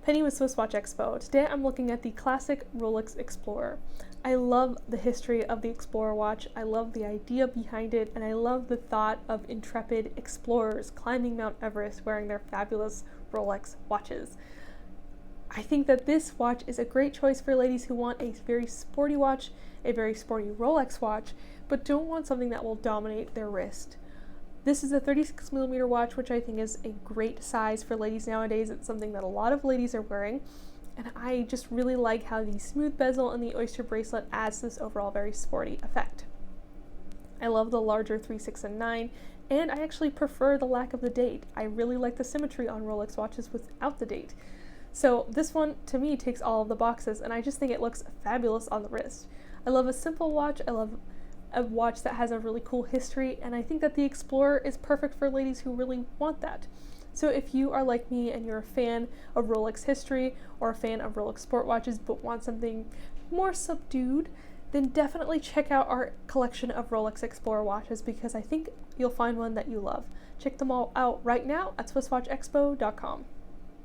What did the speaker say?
Penny with SwissWatchExpo. Today I'm looking at the classic Rolex Explorer. I love the history of the Explorer watch, I love the idea behind it, and I love the thought of intrepid explorers climbing Mount Everest wearing their fabulous Rolex watches. I think that this watch is a great choice for ladies who want a very sporty watch, a very sporty Rolex watch, but don't want something that will dominate their wrist. This is a 36mm watch, which I think is a great size for ladies nowadays. It's something that a lot of ladies are wearing, and I just really like how the smooth bezel and the oyster bracelet adds this overall very sporty effect. I love the larger 3, 6, and 9, and I actually prefer the lack of the date. I really like the symmetry on Rolex watches without the date. So this one, to me, ticks all of the boxes, and I just think it looks fabulous on the wrist. I love a simple watch, I love a watch that has a really cool history, and I think that the Explorer is perfect for ladies who really want that. So if you are like me and you're a fan of Rolex history or a fan of Rolex sport watches but want something more subdued, then definitely check out our collection of Rolex Explorer watches, because I think you'll find one that you love. Check them all out right now at SwissWatchExpo.com.